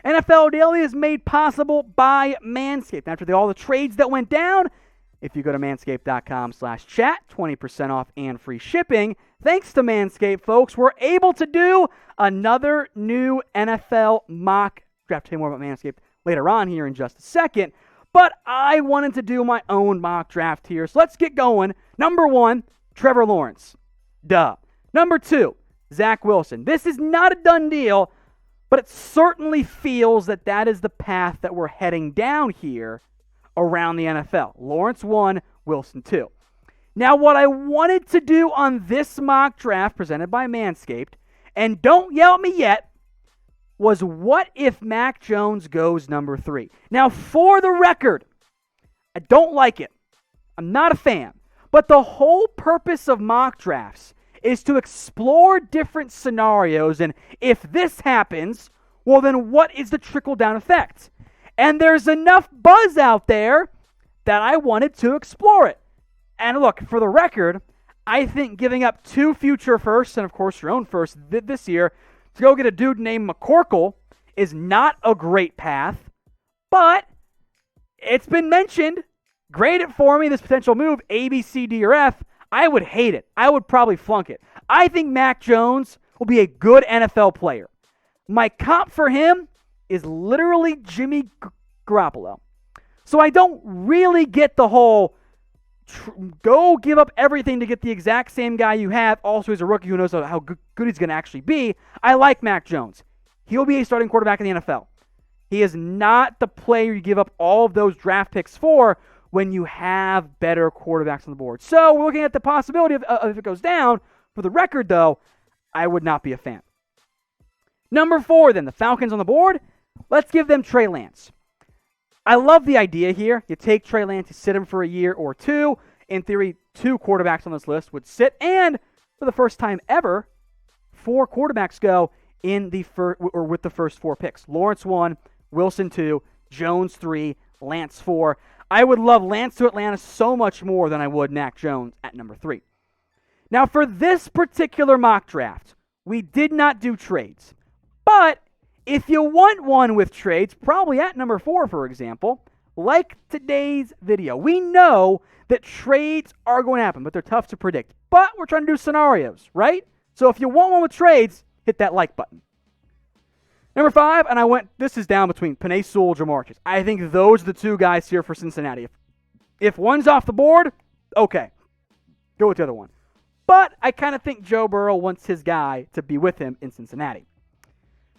NFL Daily is made possible by Manscaped. After all the trades that went down, if you go to manscaped.com/chat, 20% off and free shipping. Thanks to Manscaped, folks, we're able to do another new NFL mock draft. I'll tell you more about Manscaped later on here in just a second. But I wanted to do my own mock draft here. So let's get going. Number 1, Trevor Lawrence. Duh. Number 2, Zach Wilson. This is not a done deal, but it certainly feels that that is the path that we're heading down here around the NFL. Lawrence 1, Wilson 2. Now, what I wanted to do on this mock draft presented by Manscaped, and don't yell at me yet, was what if Mac Jones goes number 3? Now, for the record, I don't like it. I'm not a fan. But the whole purpose of mock drafts is to explore different scenarios, and if this happens, well, then what is the trickle-down effect? And there's enough buzz out there that I wanted to explore it. And look, for the record, I think giving up 2 future firsts, and of course your own first this year, to go get a dude named McCorkle is not a great path, but it's been mentioned. Grade it for me, this potential move, A, B, C, D, or F. I would hate it. I would probably flunk it. I think Mac Jones will be a good NFL player. My comp for him is literally Jimmy Garoppolo. So I don't really get the whole go give up everything to get the exact same guy you have. Also, he's a rookie who knows how good he's going to actually be. I like Mac Jones. He'll be a starting quarterback in the NFL. He is not the player you give up all of those draft picks for when you have better quarterbacks on the board. So we're looking at the possibility of if it goes down. For the record, though, I would not be a fan. Number 4, then, the Falcons on the board. Let's give them Trey Lance. I love the idea here. You take Trey Lance, you sit him for a year or 2. In theory, 2 quarterbacks on this list would sit. And for the first time ever, 4 quarterbacks go in the with the first 4 picks. Lawrence 1, Wilson 2, Jones 3, Lance 4. I would love Lance to Atlanta so much more than I would Mac Jones at number 3. Now, for this particular mock draft, we did not do trades. But if you want one with trades, probably at number 4, for example, like today's video, we know that trades are going to happen, but they're tough to predict. But we're trying to do scenarios, right? So if you want one with trades, hit that like button. Number 5, and this is down between Penei Sewell and Jamar Chase. I think those are the 2 guys here for Cincinnati. If one's off the board, okay, go with the other one. But I kind of think Joe Burrow wants his guy to be with him in Cincinnati.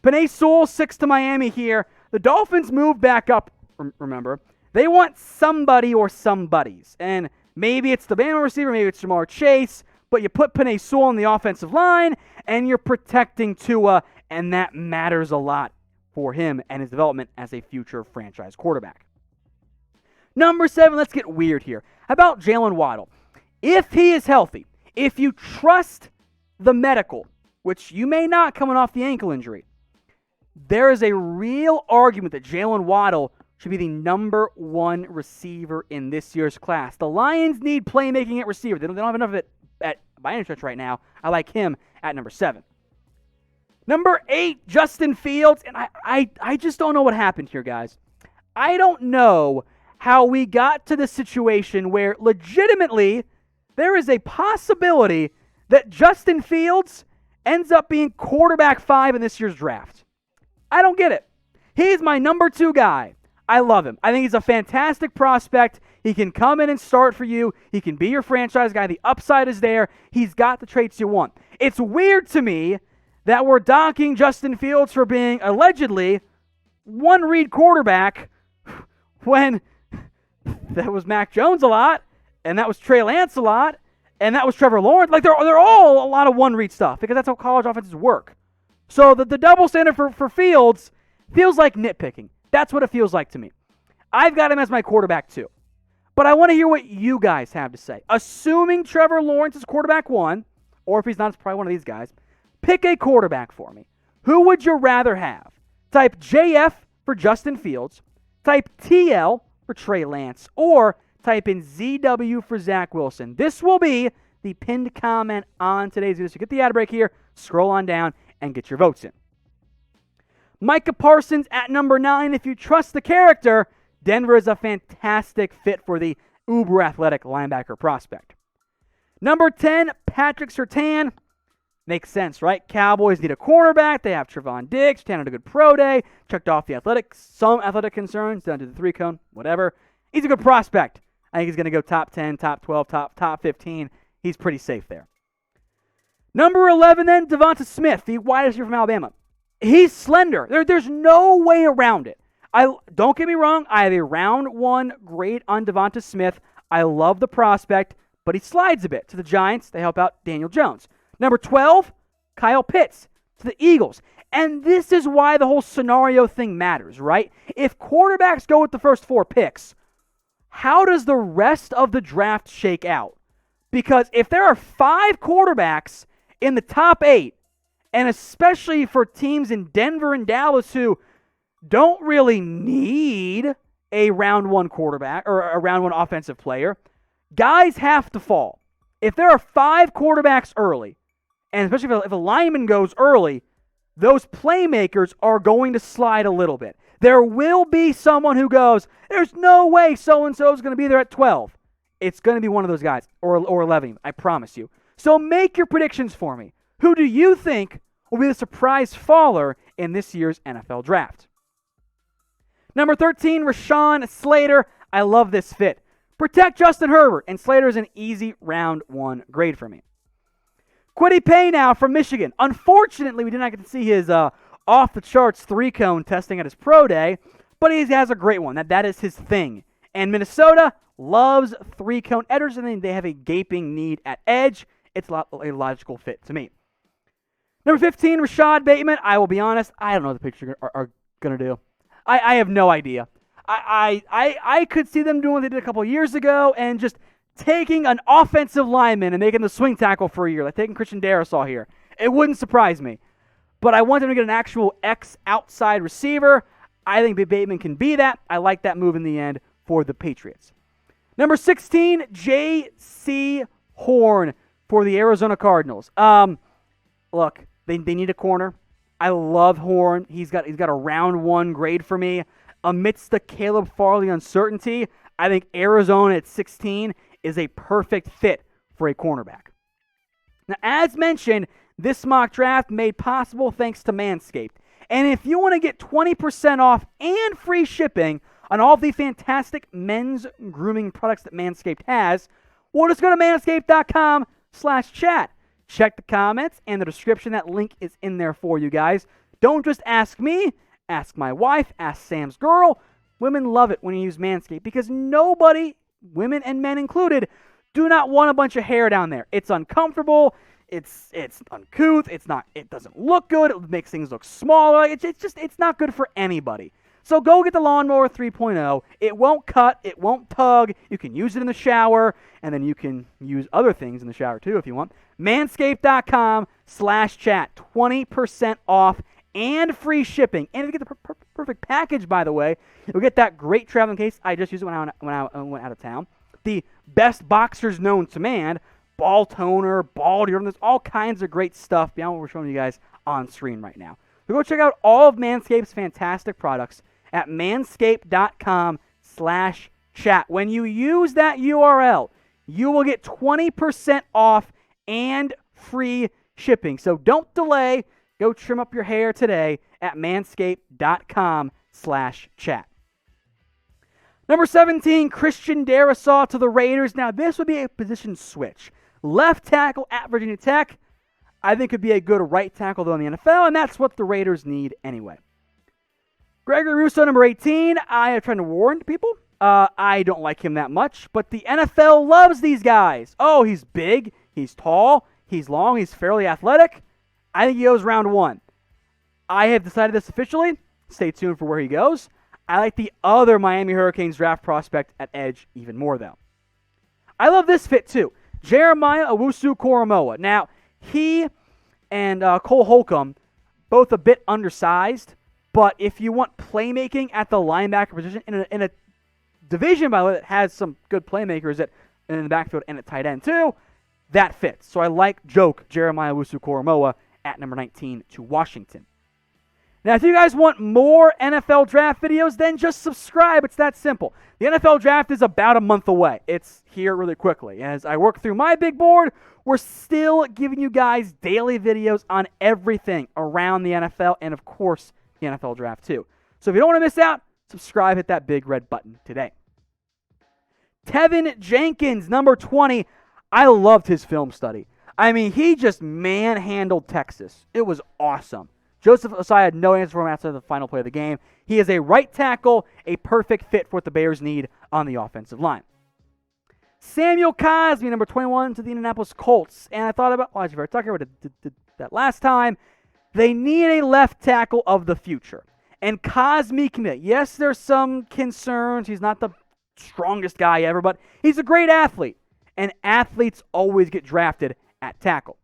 Penei Sewell, 6 to Miami here. The Dolphins moved back up, remember. They want somebody or somebodies. And maybe it's the Bama receiver, maybe it's Jamar Chase. But you put Penei Sewell on the offensive line, and you're protecting Tua, and that matters a lot for him and his development as a future franchise quarterback. Number 7, let's get weird here. How about Jalen Waddle? If he is healthy, if you trust the medical, which you may not coming off the ankle injury, there is a real argument that Jalen Waddle should be the number 1 receiver in this year's class. The Lions need playmaking at receiver. They don't have enough of it by any stretch right now. I like him at number 7. Number 8, Justin Fields. And I just don't know what happened here, guys. I don't know how we got to the situation where legitimately there is a possibility that Justin Fields ends up being quarterback 5 in this year's draft. I don't get it. He's my number 2 guy. I love him. I think he's a fantastic prospect. He can come in and start for you. He can be your franchise guy. The upside is there. He's got the traits you want. It's weird to me that we're docking Justin Fields for being allegedly one-read quarterback when that was Mac Jones a lot, and that was Trey Lance a lot, and that was Trevor Lawrence. Like, they're all a lot of one-read stuff because that's how college offenses work. So the double standard for Fields feels like nitpicking. That's what it feels like to me. I've got him as my quarterback too. But I want to hear what you guys have to say. Assuming Trevor Lawrence is quarterback 1, or if he's not, it's probably one of these guys, pick a quarterback for me. Who would you rather have? Type JF for Justin Fields, type TL for Trey Lance, or type in ZW for Zach Wilson. This will be the pinned comment on today's video. So get the ad break here, scroll on down, and get your votes in. Micah Parsons at number 9. If you trust the character, Denver is a fantastic fit for the uber athletic linebacker prospect. Number 10, Patrick Surtain. Makes sense, right? Cowboys need a cornerback. They have Trevon Diggs. Surtain had a good pro day. Checked off some athletic concerns, down to the 3-cone, whatever. He's a good prospect. I think he's going to go top 10, top 12, top 15. He's pretty safe there. Number 11, then, Devonta Smith, the wide receiver from Alabama. He's slender. There's no way around it. Don't get me wrong. I have a round 1 grade on Devonta Smith. I love the prospect, but he slides a bit to the Giants. They help out Daniel Jones. Number 12, Kyle Pitts to the Eagles. And this is why the whole scenario thing matters, right? If quarterbacks go with the first 4 picks, how does the rest of the draft shake out? Because if there are 5 quarterbacks in the top 8, and especially for teams in Denver and Dallas who don't really need a round 1 quarterback or a round 1 offensive player, guys have to fall. If there are 5 quarterbacks early, and especially if a lineman goes early, those playmakers are going to slide a little bit. There will be someone who goes, there's no way so-and-so is going to be there at 12. It's going to be one of those guys, or 11, I promise you. So make your predictions for me. Who do you think will be the surprise faller in this year's NFL Draft? Number 13, Rashawn Slater. I love this fit. Protect Justin Herbert, and Slater is an easy round 1 grade for me. Kwity Paye now from Michigan. Unfortunately, we did not get to see his off-the-charts 3-cone testing at his pro day, but he has a great one. That is his thing. And Minnesota loves 3-cone edgers, and they have a gaping need at edge. It's a logical fit to me. Number 15, Rashad Bateman. I will be honest, I don't know what the Patriots are going to do. I have no idea. I could see them doing what they did a couple years ago and just taking an offensive lineman and making the swing tackle for a year, like taking Christian Darrisaw here. It wouldn't surprise me. But I want them to get an actual outside receiver. I think Bateman can be that. I like that move in the end for the Patriots. Number 16, J.C. Horn for the Arizona Cardinals. Look, they need a corner. I love Horn. He's got a round 1 grade for me. Amidst the Caleb Farley uncertainty, I think Arizona at 16 is a perfect fit for a cornerback. Now, as mentioned, this mock draft made possible thanks to Manscaped. And if you want to get 20% off and free shipping on all the fantastic men's grooming products that Manscaped has, well, just go to manscaped.com/chat. Check the comments and the description. That link is in there for you guys. Don't just ask me. Ask my wife. Ask Sam's girl. Women love it when you use Manscaped because nobody, women and men included, do not want a bunch of hair down there. It's uncomfortable. It's uncouth. It doesn't look good. It makes things look smaller. It's not good for anybody. So go get the Lawnmower 3.0. It won't cut. It won't tug. You can use it in the shower, and then you can use other things in the shower too if you want. Manscaped.com/chat. 20% off and free shipping. And if you get the perfect package, by the way, you'll get that great traveling case. I just used it when I went out of town. The best boxers known to man. Ball toner, ball deodorant. There's all kinds of great stuff beyond what we're showing you guys on screen right now. So go check out all of Manscaped's fantastic products at manscaped.com/chat. When you use that URL, you will get 20% off and free shipping. So don't delay. Go trim up your hair today at manscaped.com/chat. Number 17, Christian Darrisaw to the Raiders. Now, this would be a position switch. Left tackle at Virginia Tech. I think could be a good right tackle, though, in the NFL, and that's what the Raiders need anyway. Gregory Rousseau, number 18. I have tried to warn people. I don't like him that much, but the NFL loves these guys. Oh, he's big, he's tall, he's long, he's fairly athletic. I think he goes round 1. I have decided this officially. Stay tuned for where he goes. I like the other Miami Hurricanes draft prospect at edge even more, though. I love this fit, too. Jeremiah Owusu-Koramoah. Now, he and Cole Holcomb, both a bit undersized, but if you want playmaking at the linebacker position in a division, by the way, that has some good playmakers in the backfield and at tight end, too, that fits. So I like Jeremiah Owusu-Koramoah at number 19 to Washington. Now, if you guys want more NFL draft videos, then just subscribe. It's that simple. The NFL draft is about a month away. It's here really quickly. As I work through my big board, we're still giving you guys daily videos on everything around the NFL and, of course, the NFL draft too. So if you don't want to miss out, subscribe, hit that big red button today. Tevin Jenkins, number 20. I loved his film study. I mean, he just manhandled Texas. It was awesome. Joseph Osai had no answer for him after the final play of the game. He is a right tackle, a perfect fit for what the Bears need on the offensive line. Samuel Cosmi, number 21, to the Indianapolis Colts. And I thought about Elijah Vera Tucker, but did that last time. They need a left tackle of the future. And Cosmi can. Yes, there's some concerns. He's not the strongest guy ever, but he's a great athlete. And athletes always get drafted at tackle.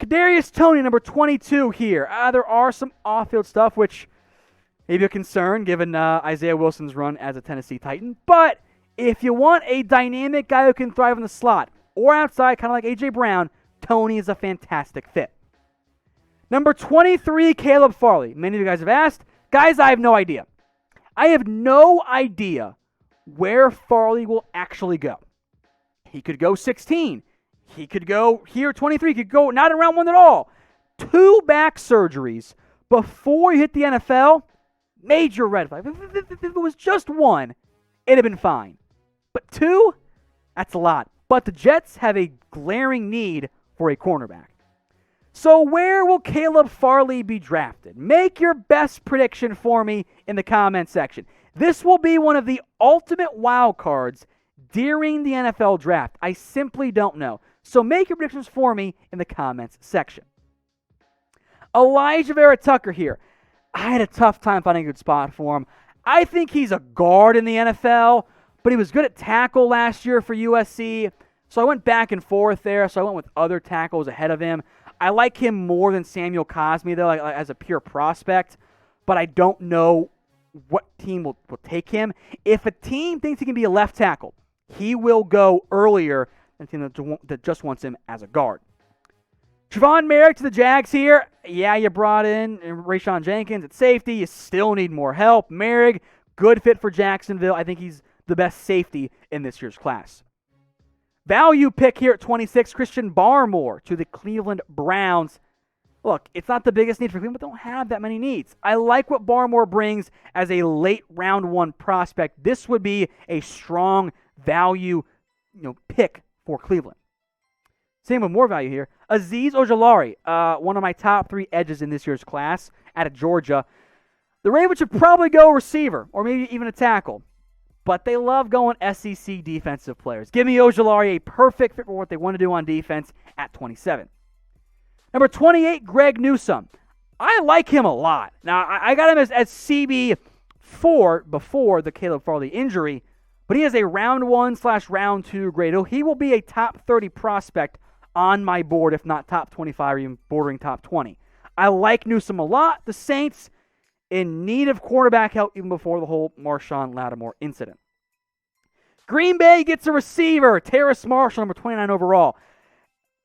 Kadarius Toney, number 22 here. There are some off-field stuff, which may be a concern given Isaiah Wilson's run as a Tennessee Titan. But if you want a dynamic guy who can thrive in the slot or outside, kind of like A.J. Brown, Toney is a fantastic fit. Number 23, Caleb Farley. Many of you guys have asked. Guys, I have no idea. I have no idea where Farley will actually go. He could go 16. He could go here 23. He could go not in round 1 at all. 2 back surgeries before you hit the NFL, major red flag. If it was just 1, it'd have been fine. But 2, that's a lot. But the Jets have a glaring need for a cornerback. So where will Caleb Farley be drafted? Make your best prediction for me in the comment section. This will be one of the ultimate wild cards during the NFL draft. I simply don't know. So make your predictions for me in the comments section. Elijah Vera Tucker here. I had a tough time finding a good spot for him. I think he's a guard in the NFL, but he was good at tackle last year for USC. So I went back and forth there. So I went with other tackles ahead of him. I like him more than Samuel Cosmi, though, as a pure prospect. But I don't know what team will take him. If a team thinks he can be a left tackle, he will go earlier than a team that just wants him as a guard. Trevon Merrick to the Jags here. Yeah, you brought in Rayshawn Jenkins at safety. You still need more help. Merrick, good fit for Jacksonville. I think he's the best safety in this year's class. Value pick here at 26, Christian Barmore to the Cleveland Browns. Look, it's not the biggest need for Cleveland, but they don't have that many needs. I like what Barmore brings as a late round 1 prospect. This would be a strong value, pick for Cleveland. Same with more value here. Azeez Ojulari, one of my top 3 edges in this year's class out of Georgia. The Ravens should probably go receiver or maybe even a tackle, but they love going SEC defensive players. Give me Ojulari, a perfect fit for what they want to do on defense at 27. Number 28, Greg Newsome. I like him a lot. Now, I got him as CB4 before the Caleb Farley injury, but he has a round 1/round 2 grade. He will be a top 30 prospect on my board, if not top 25 or even bordering top 20. I like Newsome a lot. The Saints in need of quarterback help even before the whole Marshawn Lattimore incident. Green Bay gets a receiver, Terrace Marshall, number 29 overall.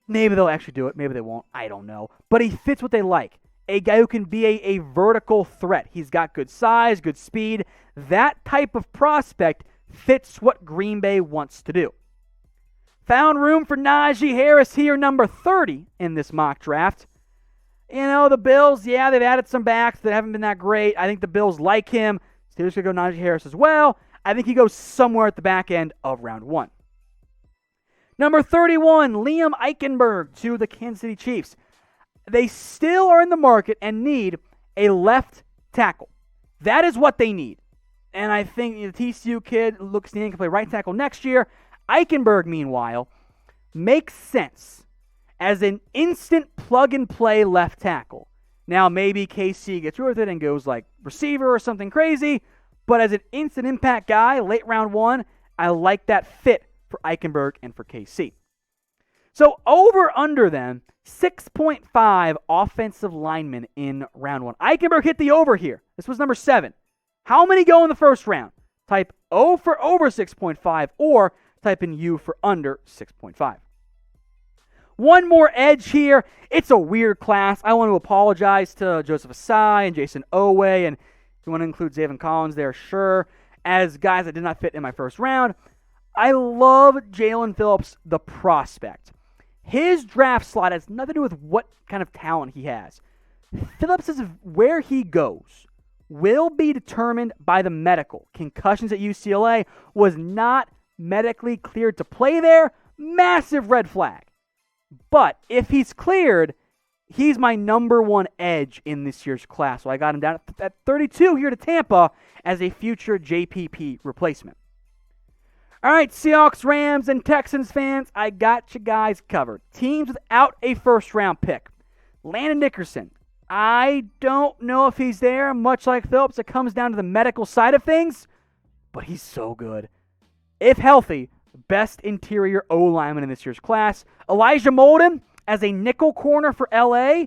Maybe they'll actually do it. Maybe they won't. I don't know. But he fits what they like. A guy who can be a vertical threat. He's got good size, good speed. That type of prospect fits what Green Bay wants to do. Found room for Najee Harris here, number 30 in this mock draft. The Bills, they've added some backs that haven't been that great. I think the Bills like him. Steelers could go Najee Harris as well. I think he goes somewhere at the back end of round 1. Number 31, Liam Eichenberg to the Kansas City Chiefs. They still are in the market and need a left tackle. That is what they need. And I think the TCU kid looks to can play right tackle next year. Eichenberg, meanwhile, makes sense as an instant plug-and-play left tackle. Now, maybe KC gets through with it and goes like receiver or something crazy, but as an instant impact guy, late round 1, I like that fit for Eichenberg and for KC. So over-under then, 6.5 offensive linemen in round 1. Eichenberg hit the over here. This was number 7. How many go in the first round? Type O for over 6.5 or type in U for under 6.5. One more edge here. It's a weird class. I want to apologize to Joseph Asai and Jason Owe, and if you want to include Zaven Collins there, sure, as guys that did not fit in my first round. I love Jalen Phillips, the prospect. His draft slot has nothing to do with what kind of talent he has. Phillips is where he goes will be determined by the medical. Concussions at UCLA, was not medically cleared to play there. Massive red flag. But if he's cleared, he's my number one edge in this year's class. So I got him down at 32 here to Tampa as a future JPP replacement. All right, Seahawks, Rams, and Texans fans, I got you guys covered. Teams without a first-round pick. Landon Dickerson. I don't know if he's there. Much like Phillips, it comes down to the medical side of things, but he's so good. If healthy, best interior O-lineman in this year's class. Elijah Molden as a nickel corner for LA.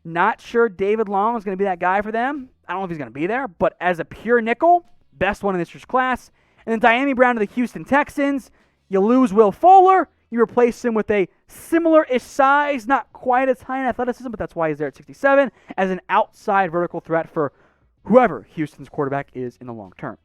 Not sure David Long is going to be that guy for them. I don't know if he's going to be there, but as a pure nickel, best one in this year's class. And then Diami Brown to the Houston Texans. You lose Will Fuller. You replace him with a similar-ish size, not quite as high in athleticism, but that's why he's there at 67, as an outside vertical threat for whoever Houston's quarterback is in the long term.